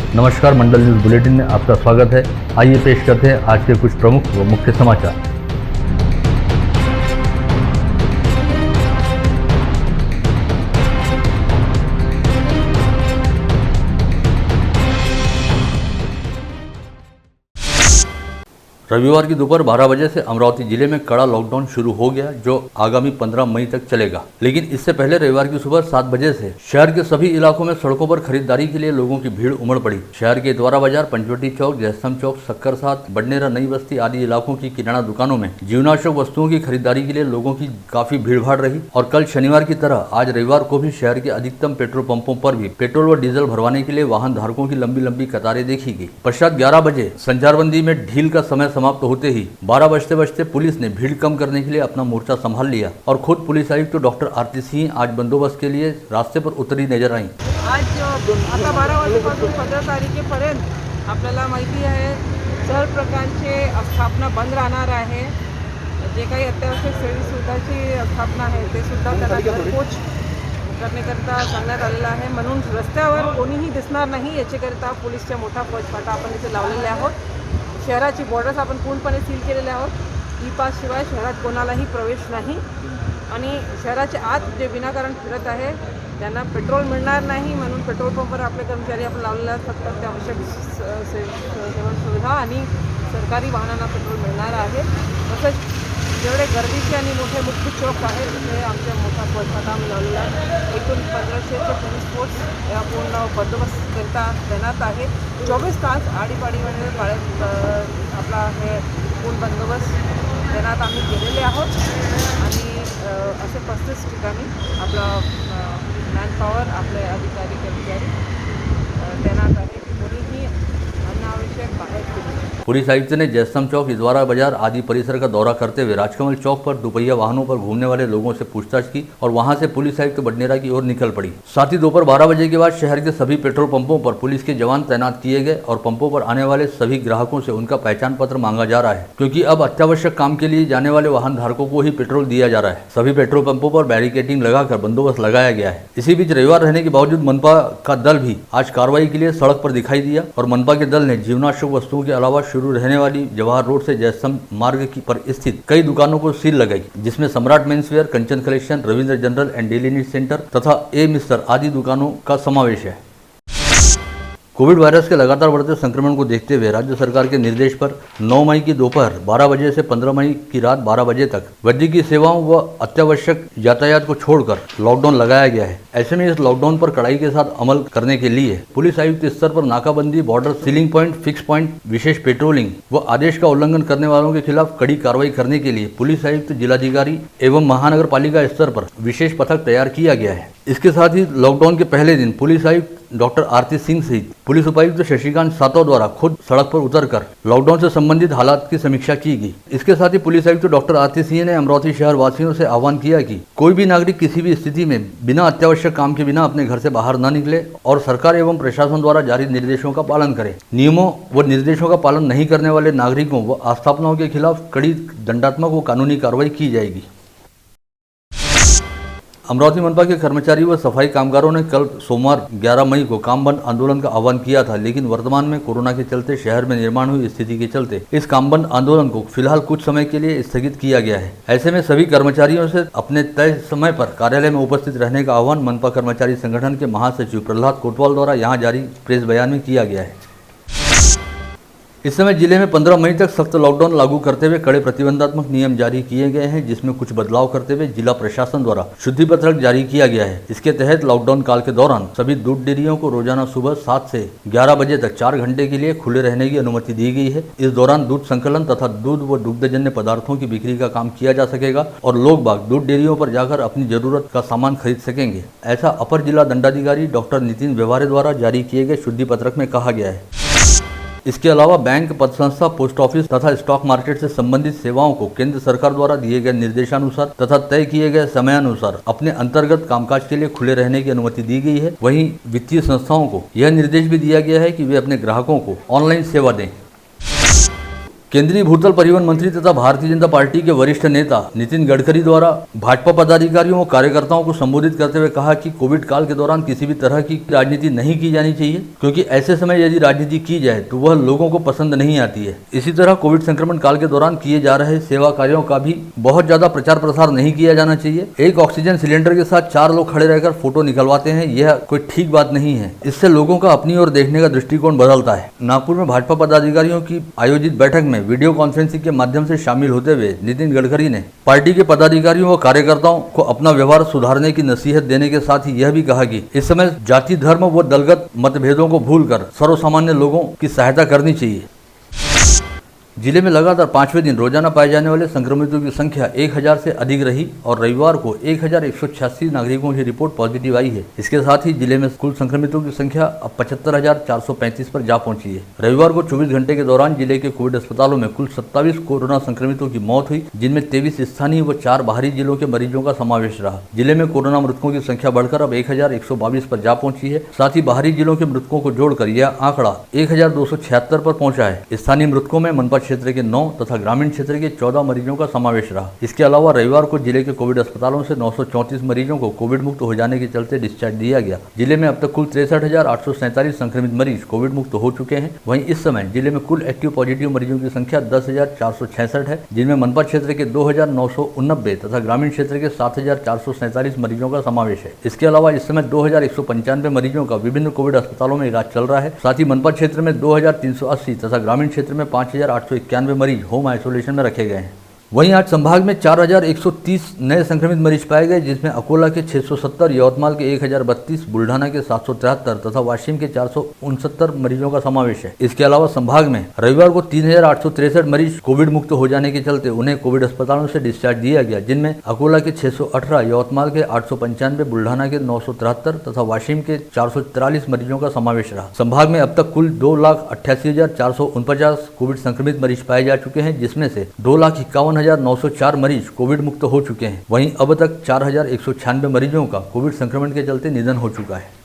नमस्कार, मंडल news bulletin में आपका स्वागत है। आइए पेश करते हैं आज के कुछ प्रमुख व मुख्य समाचार। रविवार की दोपहर 12 बजे से अमरावती जिले में कड़ा लॉकडाउन शुरू हो गया, जो आगामी 15 मई तक चलेगा। लेकिन इससे पहले रविवार की सुबह 7 बजे से शहर के सभी इलाकों में सड़कों पर खरीदारी के लिए लोगों की भीड़ उमड़ पड़ी। शहर के द्वारा बाजार, पंचवटी चौक, जयस्तंभ चौक, शक्कर साथ, बडनेरा, नई बस्ती आदि इलाकों की किराना दुकानों में जीवनावश्यक वस्तुओं की खरीदारी के लिए लोगों की काफी भीड़ भाड़ रही। और कल शनिवार की तरह आज रविवार को भी शहर के अधिकतम पेट्रोल पंपों पर भी पेट्रोल व डीजल भरवाने के लिए वाहन धारकों की लंबी लंबी कतारें देखी गई। पश्चात 11 बजे संचारबंदी में ढील का समय समाप्त होते ही 12 बजते पुलिस ने भीड़ कम करने के लिए अपना मोर्चा संभाल लिया और खुद पुलिस आयुक्त डॉक्टर आरती सिंह आज बंदोबस्त के लिए रास्ते पर उतरी नजर आई। आज आता 12 वाजेपासून 15 तारखेपर्यंत आपल्याला माहिती आहे सर्व प्रकारचे स्थापना बंद राहणार आहे। जे काही अत्यावश्यक सेवा सुविधाची स्थापना आहे ते सुद्धा त्याला घरपोच करण्याकरता सांगण्यात आलेलं आहे। म्हणून रस्त्यावर कोणीही दिसणार नाही याच्याकरिता पोलीसचा मोठा फौजफाटा आपण इथे लावलेले आहोत। शहराची बॉर्डर्स आपण पूर्णपणे सील केलेले आहोत। ई पास शिवाय शहरात कोणालाही प्रवेश नाही आणि शहराच्या आत जे विनाकारण फिरत आहे त्यांना पेट्रोल मिळणार नाही। म्हणून पेट्रोल पंपवर आपले कर्मचारी आपण लावलेले आहेत। फक्त अत्यावश्यक सेवा सुविधा आणि सरकारी वाहनांना पेट्रोल मिळणार आहे। तसंच जेवढे गर्दीचे आणि मोठे मुख्य चौक आहेत तिथे आमच्या मोठा फौजफाटा आम्ही लावलेला आहे। एकूण 1500चे पोलीस फोर्स या पूर्ण बंदोबस्तकरिता तैनात आहे। 24 तास आडीपाडीमध्ये आपला हे पूर्ण बंदोबस्त तैनात आम्ही केलेले आहोत आणि असे 35 ठिकाणी आपला मॅनपॉवर आपले अधिकारी कर्मचारी तैनात आहे। कोणीही अनावश्यक बाहेर फिरू नये। पुलिस आयुक्त ने जयस्तंभ चौक, इतवारा बाजार आदि परिसर का दौरा करते हुए राजकमल चौक पर दुपहिया वाहनों पर घूमने वाले लोगों से पूछताछ की और वहां से पुलिस आयुक्त बडनेरा की ओर निकल पड़ी। साथ ही दोपहर 12 बजे के बाद शहर के सभी पेट्रोल पंपों पर पुलिस के जवान तैनात किए गए और पंपों पर आने वाले सभी ग्राहकों से उनका पहचान पत्र मांगा जा रहा है, क्योंकि अब अत्यावश्यक काम के लिए जाने वाले वाहन धारकों को ही पेट्रोल दिया जा रहा है। सभी पेट्रोल पंपों पर बैरिकेडिंग लगाकर बंदोबस्त लगाया गया है। इसी बीच रविवार रहने के बावजूद मनपा का दल भी आज कार्रवाई के लिए सड़क पर दिखाई दिया और मनपा के दल ने जीवनावश्यक वस्तुओं के अलावा शुरू रहने वाली जवाहर रोड से जयस्तंभ मार्ग की पर स्थित कई दुकानों को सील लगाई, जिसमें सम्राट menswear, Kanchan collection, Ravindra general and daily need centre तथा ए मिस्टर आदि दुकानों का समावेश है। कोविड वायरस के लगातार बढ़ते संक्रमण को देखते हुए राज्य सरकार के निर्देश पर 9 मई की दोपहर 12 बजे से 15 मई की रात 12 बजे तक वैद्यकीय सेवाओं व अत्यावश्यक यातायात को छोड़कर लॉकडाउन लगाया गया है। ऐसे में इस लॉकडाउन पर कड़ाई के साथ अमल करने के लिए पुलिस आयुक्त स्तर पर नाकाबंदी, border sealing point, fix point, विशेष पेट्रोलिंग व आदेश का उल्लंघन करने वालों के खिलाफ कड़ी कार्रवाई करने के लिए पुलिस आयुक्त, जिलाधिकारी एवं महानगर पालिका स्तर पर विशेष पथक तैयार किया गया है। इसके साथ ही लॉकडाउन के पहले दिन पुलिस आयुक्त डॉक्टर आरती सिंह सहित पुलिस उपायुक्त शशिकांत सातव द्वारा खुद सड़क पर उतरकर लॉकडाउन से संबंधित हालात की समीक्षा की गई। इसके साथ ही पुलिस आयुक्त डॉक्टर आरती सिंह ने अमरावती शहर वासियों से आह्वान किया कि कोई भी नागरिक किसी भी स्थिति में बिना अत्यावश्यक काम के बिना अपने घर से बाहर न निकले और सरकार एवं प्रशासन द्वारा जारी निर्देशों का पालन करे। नियमों व निर्देशों का पालन नहीं करने वाले नागरिकों व आस्थापनाओं के खिलाफ कड़ी दंडात्मक व कानूनी कार्रवाई की जाएगी। अमरावती मनपा के कर्मचारी व सफाई कामगारों ने कल सोमवार 11 मई को काम बंद आंदोलन का आह्वान किया था, लेकिन वर्तमान में कोरोना के चलते शहर में निर्माण हुई स्थिति के चलते इस काम बंद आंदोलन को फिलहाल कुछ समय के लिए स्थगित किया गया है। ऐसे में सभी कर्मचारियों से अपने तय समय पर कार्यालय में उपस्थित रहने का आह्वान मनपा कर्मचारी संगठन के महासचिव प्रहलाद कोटवाल द्वारा यहाँ जारी प्रेस बयान में किया गया है। इस समय जिले में 15 मई तक सख्त लॉकडाउन लागू करते हुए कड़े प्रतिबंधात्मक नियम जारी किए गए हैं, जिसमें कुछ बदलाव करते हुए जिला प्रशासन द्वारा शुद्धि पत्रक जारी किया गया है। इसके तहत लॉकडाउन काल के दौरान सभी दूध डेयरियों को रोजाना सुबह 7 से 11 बजे तक 4 घंटे के लिए खुले रहने की अनुमति दी गई है। इस दौरान दूध संकलन तथा दूध व दुग्धजन्य पदार्थों की बिक्री का काम किया जा सकेगा और लोग बाग दूध डेयरियों पर जाकर अपनी जरूरत का सामान खरीद सकेंगे। ऐसा अपर जिला दंडाधिकारी डॉक्टर नितिन व्यवहारे द्वारा जारी किए गए शुद्धि पत्रक में कहा गया है। इसके अलावा बैंक, पद संस्था, पोस्ट ऑफिस तथा स्टॉक मार्केट से संबंधित सेवाओं को केंद्र सरकार द्वारा दिए गए निर्देशानुसार तथा तय किए गए समयानुसार अपने अंतर्गत कामकाज के लिए खुले रहने की अनुमति दी गई है। वहीं वित्तीय संस्थाओं को यह निर्देश भी दिया गया है कि वे अपने ग्राहकों को ऑनलाइन सेवा दें। केंद्रीय भूतल परिवहन मंत्री तथा भारतीय जनता पार्टी के वरिष्ठ नेता नितिन गडकरी द्वारा भाजपा पदाधिकारियों और कार्यकर्ताओं को संबोधित करते हुए कहा कि कोविड काल के दौरान किसी भी तरह की राजनीति नहीं की जानी चाहिए, क्योंकि ऐसे समय यदि राजनीति की जाए तो वह लोगों को पसंद नहीं आती है। इसी तरह कोविड संक्रमण काल के दौरान किए जा रहे सेवा कार्यों का भी बहुत ज्यादा प्रचार प्रसार नहीं किया जाना चाहिए। एक ऑक्सीजन सिलेंडर के साथ 4 लोग खड़े रहकर फोटो निकलवाते हैं, यह कोई ठीक बात नहीं है। इससे लोगों का अपनी ओर देखने का दृष्टिकोण बदलता है। नागपुर में भाजपा पदाधिकारियों की आयोजित बैठक में वीडियो कॉन्फ्रेंसिंग के माध्यम से शामिल होते हुए नितिन गडकरी ने पार्टी के पदाधिकारियों व कार्यकर्ताओं को अपना व्यवहार सुधारने की नसीहत देने के साथ ही यह भी कहा कि इस समय जाति, धर्म व दलगत मतभेदों को भूलकर सर्वसामान्य लोगों की सहायता करनी चाहिए। जिले में लगातार 5वें दिन रोजाना पाए जाने वाले संक्रमितों की संख्या 1000 से अधिक रही और रविवार को 1186 नागरिकों की रिपोर्ट पॉजिटिव आई है। इसके साथ ही जिले में कुल संक्रमितों की संख्या अब 75,435 पर जा पहुंची है। रविवार को 24 घंटे के दौरान जिले के कोविड अस्पतालों में कुल 27 कोरोना संक्रमितों की मौत हुई, जिनमें 23 स्थानीय व 4 बाहरी जिलों के मरीजों का समावेश रहा। जिले में कोरोना मृतकों की संख्या बढ़कर अब 1122 पर जा पहुंची है। साथ ही बाहरी जिलों के मृतकों को जोड़कर यह आंकड़ा 1276 पर पहुंचा है। स्थानीय मृतकों में मनपा क्षेत्र के 9 तथा ग्रामीण क्षेत्र के 14 मरीजों का समावेश रहा। इसके अलावा रविवार को जिले के कोविड अस्पतालों से 934 मरीजों को कोविड मुक्त हो जाने के चलते डिस्चार्ज दिया गया। जिले में अब तक कुल 63,847 संक्रमित मरीज कोविड मुक्त हो चुके हैं। वहीं इस समय जिले में कुल एक्टिव पॉजिटिव मरीजों की संख्या 10,466 है, जिनमें मनपा क्षेत्र के 2,989 तथा ग्रामीण क्षेत्र के 7,447 मरीजों का समावेश है। इसके अलावा इस समय 2,195 मरीजों का विभिन्न कोविड अस्पतालों में इलाज चल रहा है। साथ ही मनपा क्षेत्र में 2,380 तथा ग्रामीण क्षेत्र में 5,891 मरीज होम आइसोलेशन में रखे गए हैं। वहीं आज संभाग में 4,130 नए संक्रमित मरीज पाए गए, जिसमें अकोला के 670, यवतमाल के 1,032, बुल्ढाना के 773 तथा वाशिम के 469 मरीजों का समावेश है। इसके अलावा संभाग में रविवार को 3,863 मरीज कोविड मुक्त हो जाने के चलते उन्हें कोविड अस्पतालों से डिस्चार्ज दिया गया, जिनमें अकोला के 618, यवतमाल के 895, बुल्ढाना के 973 तथा वाशिम के 443 मरीजों का समावेश रहा। संभाग में अब तक कुल 2,88,449 कोविड संक्रमित मरीज पाए जा चुके हैं, जिसमें से 2,51,904 मरीज कोविड मुक्त हो चुके हैं। वहीं अब तक 4,196 मरीजों का कोविड संक्रमण के चलते निधन हो चुका है।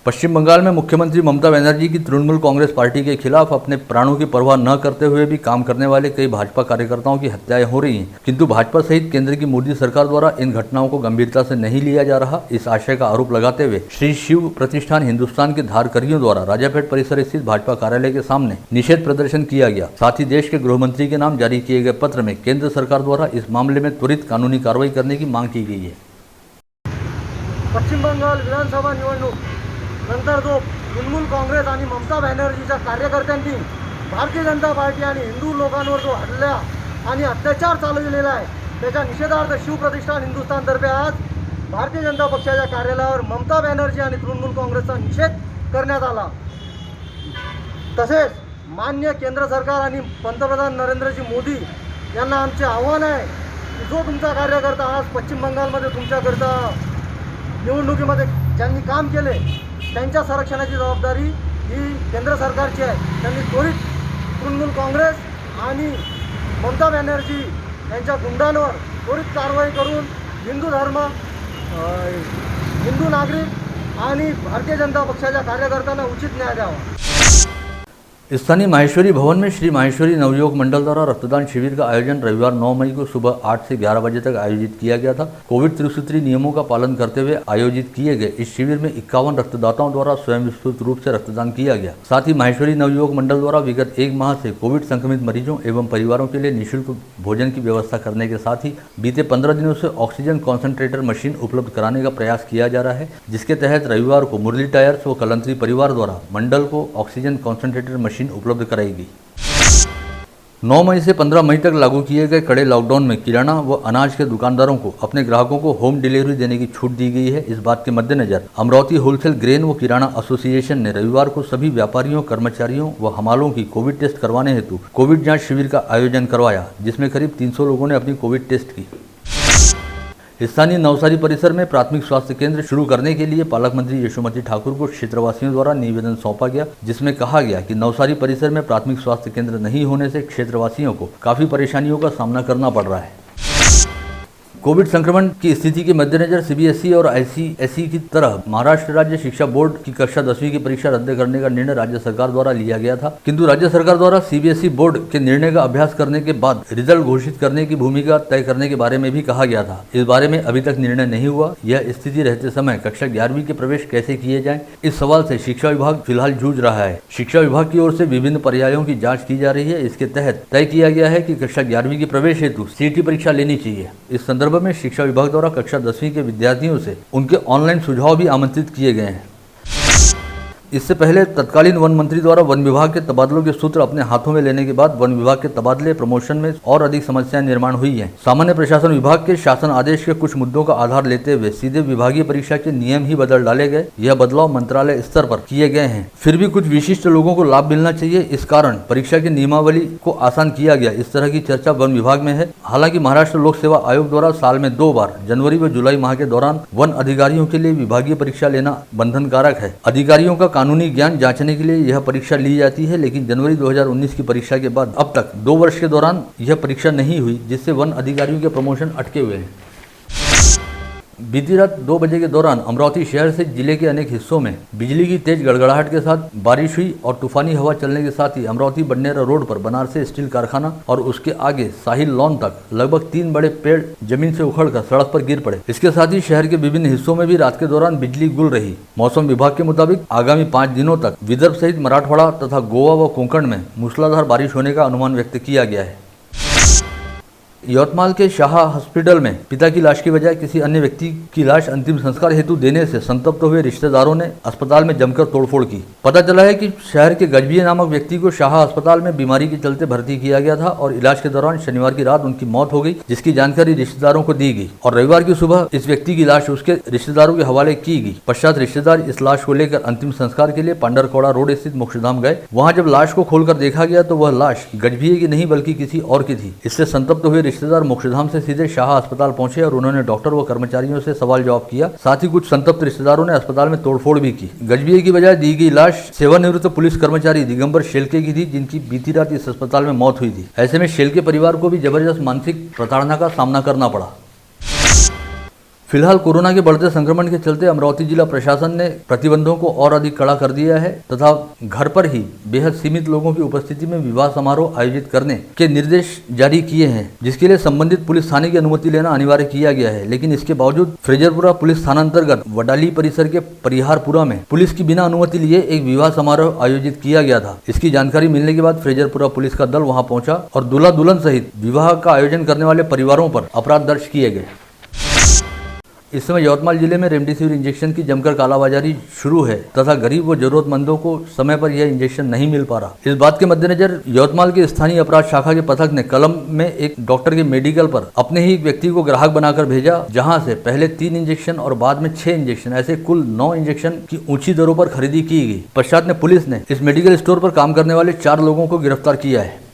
पश्चिम बंगाल में मुख्यमंत्री ममता बनर्जी की तृणमूल कांग्रेस पार्टी के खिलाफ अपने प्राणों की परवाह न करते हुए भी काम करने वाले कई भाजपा कार्यकर्ताओं की हत्याएं हो रही हैं, किंतु भाजपा सहित केंद्र की मोदी सरकार द्वारा इन घटनाओं को गंभीरता से नहीं लिया जा रहा। इस आशय का आरोप लगाते हुए श्री शिव प्रतिष्ठान हिंदुस्तान के धारकर्मियों द्वारा राजापेट परिसर स्थित भाजपा कार्यालय के सामने निषेध प्रदर्शन किया गया। साथ ही देश के गृह मंत्री के नाम जारी किए गए पत्र में केंद्र सरकार द्वारा इस मामले में त्वरित कानूनी कार्रवाई करने की मांग की गई है। पश्चिम बंगाल विधानसभा निवडणूक नंतर जो तृणमूल काँग्रेस आणि ममता बॅनर्जीच्या कार्यकर्त्यांनी भारतीय जनता पार्टी आणि हिंदू लोकांवर जो हल्ला आणि अत्याचार चालविलेला आहे, त्याच्या निषेधार्थ शिवप्रतिष्ठान हिंदुस्थानतर्फे आज भारतीय जनता पक्षाच्या कार्यालयावर ममता बॅनर्जी आणि तृणमूल काँग्रेसचा निषेध करण्यात आला। तसेच मान्य केंद्र सरकार आणि पंतप्रधान नरेंद्रजी मोदी यांना आमचे आव्हान आहे की जो तुमचा कार्यकर्ता आज पश्चिम बंगालमध्ये तुमच्याकरता निवडणुकीमध्ये ज्यांनी काम केले त्यांच्या संरक्षणाची जबाबदारी ही केंद्र सरकारची आहे। त्यांनी त्वरित तृणमूल काँग्रेस आणि ममता बॅनर्जी यांच्या गुंडांवर त्वरित कारवाई करून हिंदू धर्म, हिंदू नागरिक आणि भारतीय जनता पक्षाच्या कार्यकर्त्यांना उचित न्याय द्यावा। स्थानीय माहेश्वरी भवन में श्री माहेश्वरी नवयुवक मंडल द्वारा रक्तदान शिविर का आयोजन रविवार 9 मई को सुबह 8 से 11 बजे तक आयोजित किया गया था। कोविड त्रिसूत्री नियमों का पालन करते हुए आयोजित किए गए इस शिविर में 51 रक्तदाताओं द्वारा स्वयं विस्तृत रूप से रक्तदान किया गया। साथ ही माहेश्वरी नवयुवक मंडल द्वारा विगत 1 माह से कोविड संक्रमित मरीजों एवं परिवारों के लिए निःशुल्क भोजन की व्यवस्था करने के साथ ही बीते 15 दिनों से ऑक्सीजन कॉन्सेंट्रेटर मशीन उपलब्ध कराने का प्रयास किया जा रहा है, जिसके तहत रविवार को मुरली टायर्स व कलंत्री परिवार द्वारा मंडल को ऑक्सीजन कॉन्सेंट्रेटर मशीन उपलब्ध कराई गई। 9 मई से 15 मई तक लागू किए गए कड़े लॉकडाउन में किराना व अनाज के दुकानदारों को अपने ग्राहकों को होम डिलीवरी देने की छूट दी गई है। इस बात के मद्देनजर अमरावती होलसेल ग्रेन व किराना एसोसिएशन ने रविवार को सभी व्यापारियों, कर्मचारियों व हमालों की कोविड टेस्ट करवाने हेतु कोविड जांच शिविर का आयोजन करवाया, जिसमें करीब 300 लोगों ने अपनी कोविड टेस्ट की। स्थानीय नवसारी परिसर में प्राथमिक स्वास्थ्य केंद्र शुरू करने के लिए पालक मंत्री यशोमती ठाकुर को क्षेत्रवासियों द्वारा निवेदन सौंपा गया, जिसमें कहा गया कि नवसारी परिसर में प्राथमिक स्वास्थ्य केंद्र नहीं होने से क्षेत्रवासियों को काफी परेशानियों का सामना करना पड़ रहा है। कोविड संक्रमण की स्थिति के मद्देनजर सीबीएसई और आईसीएसई की तरह महाराष्ट्र राज्य शिक्षा बोर्ड की कक्षा 10वीं की परीक्षा रद्द करने का निर्णय राज्य सरकार द्वारा लिया गया था, किंतु राज्य सरकार द्वारा सीबीएसई बोर्ड के निर्णय का अभ्यास करने के बाद रिजल्ट घोषित करने की भूमिका तय करने के बारे में भी कहा गया था। इस बारे में अभी तक निर्णय नहीं हुआ। यह स्थिति रहते समय कक्षा 11वीं के प्रवेश कैसे किए जाएं, इस सवाल से शिक्षा विभाग फिलहाल जूझ रहा है। शिक्षा विभाग की ओर से विभिन्न पर्यायों की जाँच की जा रही है। इसके तहत तय किया गया है कि कक्षा 11वीं के प्रवेश हेतु सीईटी परीक्षा लेनी चाहिए। इस संदर्भ में शिक्षा विभाग द्वारा कक्षा 10वीं के विद्यार्थियों से उनके ऑनलाइन सुझाव भी आमंत्रित किए गए हैं। इससे पहले तत्कालीन वन मंत्री द्वारा वन विभाग के तबादलों के सूत्र अपने हाथों में लेने के बाद वन विभाग के तबादले प्रमोशन में और अधिक समस्याएं निर्माण हुई हैं। सामान्य प्रशासन विभाग के शासन आदेश के कुछ मुद्दों का आधार लेते हुए सीधे विभागीय परीक्षा के नियम ही बदल डाले गए। यह बदलाव मंत्रालय स्तर पर किए गए हैं। फिर भी कुछ विशिष्ट लोगों को लाभ मिलना चाहिए, इस कारण परीक्षा की नियमावली को आसान किया गया। इस तरह की चर्चा वन विभाग में है। हालांकि महाराष्ट्र लोक सेवा आयोग द्वारा साल में 2 बार जनवरी व जुलाई माह के दौरान वन अधिकारियों के लिए विभागीय परीक्षा लेना बंधनकारक है। अधिकारियों का कानूनी ज्ञान जांचने के लिए यह परीक्षा ली जाती है, लेकिन जनवरी 2019 की परीक्षा के बाद अब तक 2 वर्ष के दौरान यह परीक्षा नहीं हुई, जिससे वन अधिकारियों के प्रमोशन अटके हुए हैं। बीती रात 2 बजे के दौरान अमरावती शहर से जिले के अनेक हिस्सों में बिजली की तेज गड़गड़ाहट के साथ बारिश हुई और तूफानी हवा चलने के साथ ही अमरावती बडनेरा रोड पर बनारसी स्टील कारखाना और उसके आगे साहिल लॉन तक लगभग 3 बड़े पेड़ जमीन से उखड़कर सड़क पर गिर पड़े। इसके साथ ही शहर के विभिन्न हिस्सों में भी रात के दौरान बिजली गुल रही। मौसम विभाग के मुताबिक आगामी 5 दिनों तक विदर्भ सहित मराठवाड़ा तथा गोवा व कोंकण में मूसलाधार बारिश होने का अनुमान व्यक्त किया गया है। यवतमाल के शाह हॉस्पिटल में पिता की लाश की बजाय किसी अन्य व्यक्ति की लाश अंतिम संस्कार हेतु देने से संतप्त हुए रिश्तेदारों ने अस्पताल में जमकर तोड़फोड़ की। पता चला है कि शहर के गजबिये नामक व्यक्ति को शाह अस्पताल में बीमारी के चलते भर्ती किया गया था और इलाज के दौरान शनिवार की रात उनकी मौत हो गई, जिसकी जानकारी रिश्तेदारों को दी गई और रविवार की सुबह इस व्यक्ति की लाश उसके रिश्तेदारों के हवाले की गई। पश्चात रिश्तेदार इस लाश को लेकर अंतिम संस्कार के लिए पांडरकौड़ा रोड स्थित मोक्षधाम गए। वहाँ जब लाश को खोलकर देखा गया तो वह लाश गजबिये की नहीं बल्कि किसी और की थी। इससे संतप्त हुए रिश्तेदार मोक्षधाम से सीधे शाह अस्पताल पहुंचे और उन्होंने डॉक्टर व कर्मचारियों से सवाल जवाब किया। साथ ही कुछ संतप्त रिश्तेदारों ने अस्पताल में तोड़फोड़ भी की। गजबिये की बजाय दी गई लाश सेवानिवृत्त पुलिस कर्मचारी दिगंबर शेलके की थी, जिनकी बीती रात इस अस्पताल में मौत हुई थी। ऐसे में शेलके परिवार को भी जबरदस्त मानसिक प्रताड़ना का सामना करना पड़ा। फिलहाल कोरोना के बढ़ते संक्रमण के चलते अमरावती जिला प्रशासन ने प्रतिबंधों को और अधिक कड़ा कर दिया है तथा घर पर ही बेहद सीमित लोगों की उपस्थिति में विवाह समारोह आयोजित करने के निर्देश जारी किए हैं, जिसके लिए संबंधित पुलिस थाने की अनुमति लेना अनिवार्य किया गया है। लेकिन इसके बावजूद फ्रेजरपुरा पुलिस थानांतर्गत वडाली परिसर के परिहारपुरा में पुलिस की बिना अनुमति लिए एक विवाह समारोह आयोजित किया गया था। इसकी जानकारी मिलने के बाद फ्रेजरपुरा पुलिस का दल वहां पहुंचा और दूल्हा दुल्हन सहित विवाह का आयोजन करने वाले परिवारों पर अपराध दर्ज किए गए। इस समय यवतमाल जिले में रेमडेसिविर इंजेक्शन की जमकर कालाबाजारी शुरू है तथा गरीब व जरूरतमंदों को समय पर यह इंजेक्शन नहीं मिल पा रहा। इस बात के मद्देनजर यवतमाल के स्थानीय अपराध शाखा के पथक ने कलम में एक डॉक्टर के मेडिकल पर अपने ही एक व्यक्ति को ग्राहक बनाकर भेजा, जहां से पहले 3 इंजेक्शन और बाद में 6 इंजेक्शन, ऐसे कुल 9 इंजेक्शन की ऊंची दरों पर खरीदी की गई। पश्चात में पुलिस ने इस मेडिकल स्टोर पर काम करने वाले 4 लोगों को गिरफ्तार किया है।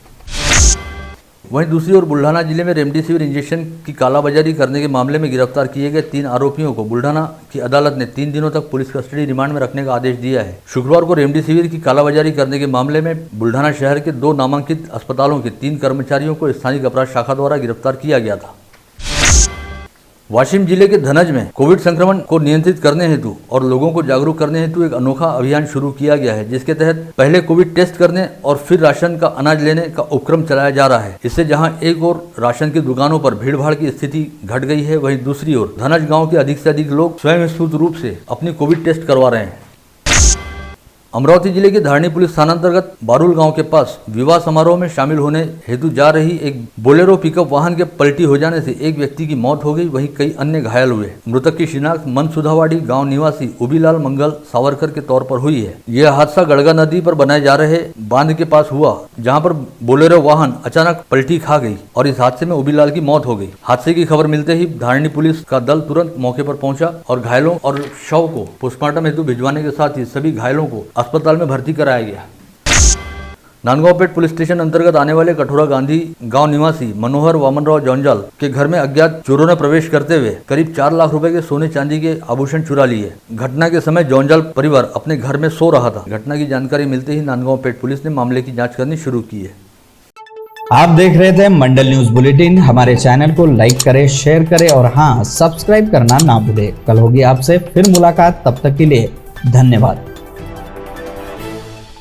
वहीं दूसरी ओर बुल्ढाना जिले में रेमडेसिविर इंजेक्शन की कालाबाजारी करने के मामले में गिरफ्तार किए गए 3 आरोपियों को बुल्ढाना की अदालत ने 3 दिनों तक पुलिस कस्टडी रिमांड में रखने का आदेश दिया है। शुक्रवार को रेमडेसिविर की कालाबाजारी करने के मामले में बुल्ढाना शहर के 2 नामांकित अस्पतालों के 3 कर्मचारियों को स्थानीय अपराध शाखा द्वारा गिरफ्तार किया गया था। वाशिम जिले के धनज में कोविड संक्रमण को नियंत्रित करने हेतु और लोगों को जागरूक करने हेतु एक अनोखा अभियान शुरू किया गया है, जिसके तहत पहले कोविड टेस्ट करने और फिर राशन का अनाज लेने का उपक्रम चलाया जा रहा है। इससे जहां एक ओर राशन की दुकानों पर भीड़भाड़ की स्थिति घट गई है, वहीं दूसरी ओर धनज गाँव के अधिक से अधिक लोग स्वयं स्फूर्त रूप से अपनी कोविड टेस्ट करवा रहे हैं। अमरावती जिले के धारणी पुलिस थानांतर्गत बारुल गांव के पास विवाह समारोह में शामिल होने हेतु जा रही एक बोलेरो पिकअप वाहन के पलटी हो जाने से एक व्यक्ति की मौत हो गई, वहीं कई अन्य घायल हुए। मृतक की शिनाख्त मनसुधावाड़ी गांव निवासी उबीलाल मंगल सावरकर के तौर पर हुई है। यह हादसा गड़गा नदी पर बनाए जा रहे बांध के पास हुआ, जहाँ पर बोलेरो वाहन अचानक पलटी खा गई और इस हादसे में उबीलाल की मौत हो गई। हादसे की खबर मिलते ही धारणी पुलिस का दल तुरंत मौके पर पहुंचा और घायलों और शव को पोस्टमार्टम हेतु भिजवाने के साथ ही सभी घायलों को अस्पताल में भर्ती कराया गया। नांदगांवपेट पुलिस स्टेशन अंतर्गत आने वाले कठोरा गांधी गांव निवासी मनोहर वामनराव जौंजाल के घर में अज्ञात चोरों ने प्रवेश करते हुए करीब 4 लाख रुपए के सोने चांदी के आभूषण चुरा लिए। घटना के समय जौंजाल परिवार अपने घर में सो रहा था। घटना की जानकारी मिलते ही नांदगांवपेट पुलिस ने मामले की जांच करनी शुरू की है। आप देख रहे थे मंडल न्यूज बुलेटिन। हमारे चैनल को लाइक करें, शेयर करें और हाँ, सब्सक्राइब करना ना भूलें। कल होगी आपसे फिर मुलाकात, तब तक के लिए धन्यवाद।